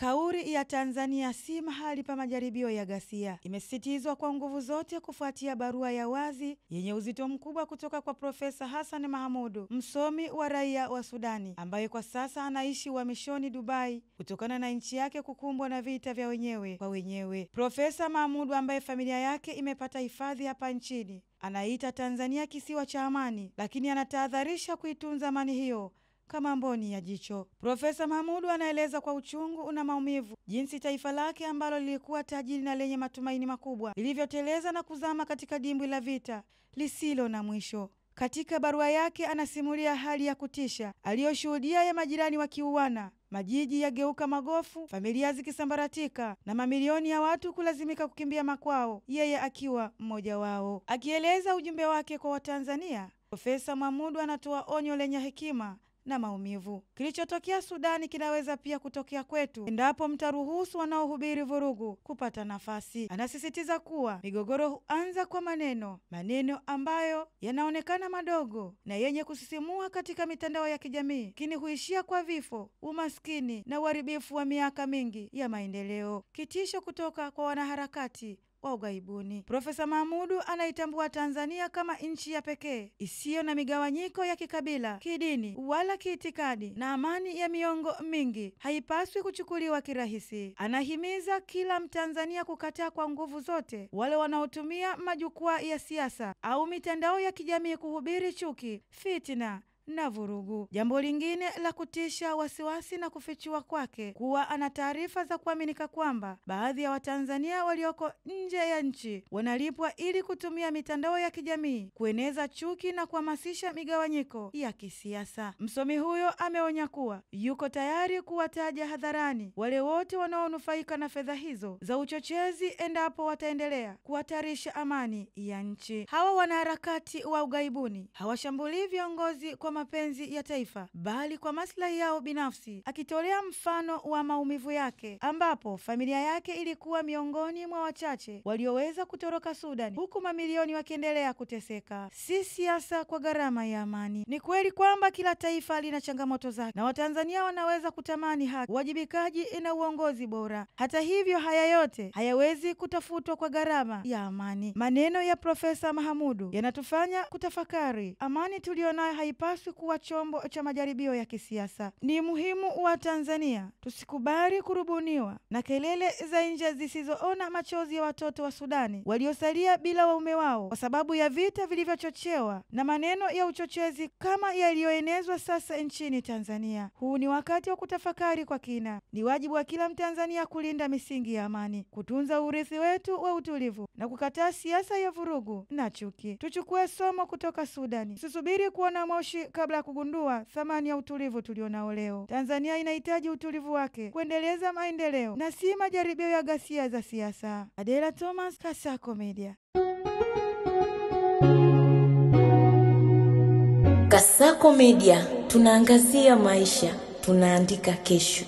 Kauli ya Tanzania si mahali pa majaribio ya ghasia imesisitizwa kwa nguvu zote kufuatia barua ya wazi yenye uzito mkubwa kutoka kwa Profesa Hassan Mahamudu, msomi wa raia wa Sudani ambaye kwa sasa anaishi uhamishoni Dubai kutokana na nchi yake kukumbwa na vita vya wenyewe kwa wenyewe. Profesa Mahamudu ambaye familia yake imepata hifadhi hapa nchini anaita Tanzania kisiwa cha amani, lakini anatahadharisha kuitunza amani hiyo kama mboni ya jicho. Profesa Mahamudu anaeleza kwa uchungu na maumivu jinsi taifa lake ambalo lilikuwa tajiri na lenye matumaini makubwa lilivyoteleza na kuzama katika dimbwi la vita lisilo na mwisho. Katika barua yake anasimulia hali ya kutisha aliyoshuhudia ya majirani wakiuana, majiji yageuka magofu, familia zikisambaratika na mamilioni ya watu kulazimika kukimbia makwao, yeye akiwa mmoja wao. Akieleza ujumbe wake kwa Watanzania, Profesa Mahamudu anatoa onyo lenye hekima na maumivu. Kilichotokea Sudani kinaweza pia kutokea kwetu endapo mtaruhusu wanaohubiri vurugu kupata nafasi. Anasisitiza kuwa migogoro huanza kwa maneno ambayo yanaonekana madogo na yenye kusisimua katika mitandao ya kijamii, lakini huishia kwa vifo, umaskini na uharibifu wa miaka mingi ya maendeleo. Kitisho kutoka kwa wanaharakati wa ughaibuni. Profesa Mahamudu anaitambua Tanzania kama nchi ya pekee isiyo na migawanyiko ya kikabila, kidini wala kiitikadi, na amani ya miongo mingi haipaswi kuchukuliwa kirahisi. Anahimiza kila Mtanzania kukataa kwa nguvu zote wale wanaotumia majukwaa ya siasa au mitandao ya kijamii kuhubiri chuki, fitina na vurugu. Jambo lingine la kutisha wasiwasi na kufichua kwake kuwa ana taarifa za kuaminika kwamba baadhi ya Watanzania walioko nje ya nchi wanalipwa ili kutumia mitandao ya kijamii kueneza chuki na kuhamasisha migawanyiko ya kisiasa. Msomi huyo ameonya kuwa yuko tayari kuwataja hadharani wale wote wanaonufaika na fedha hizo za uchochezi endapo wataendelea kuhatarisha amani ya nchi. Hawa wanaharakati wa ughaibuni hawashambulii viongozi kwa mapenzi ya taifa bali kwa maslahi yao binafsi, akitolea mfano wa maumivu yake ambapo familia yake ilikuwa miongoni mwa wachache walioweza kutoroka Sudani huku mamilioni wakiendelea kuteseka. Si siasa kwa gharama ya amani. Ni kweli kwamba kila taifa lina changamoto zake na Watanzania wanaweza kutamani haki, uwajibikaji na uongozi bora. Hata hivyo, haya yote hayawezi kutafutwa kwa gharama ya amani. Maneno ya Profesa Mahamudu yanatufanya kutafakari. Amani tulionayo haipaswi kuwa chombo cha majaribio ya kisiasa. Ni muhimu wa Tanzania tusikubali kurubuniwa na kelele za nje zisizoona machozi ya watoto wa Sudani waliosalia bila waume wao kwa sababu ya vita vilivyochochewa na maneno ya uchochezi kama yaliyoenezwa sasa nchini Tanzania. Huu ni wakati wa kutafakari kwa kina. Ni wajibu wa kila Mtanzania kulinda misingi ya amani, kutunza urithi wetu wa utulivu na kukataa siasa ya vurugu na chuki. Tuchukue somo kutoka Sudani. Tusubiri kuona moshi kabla ya kugundua thamani ya utulivu tulionao leo. Tanzania inahitaji utulivu wake kuendeleza maendeleo na si majaribio ya ghasia za siasa. Adela Thomas, Kasako Media. Kasako Media, tunaangazia maisha, tunaandika kesho.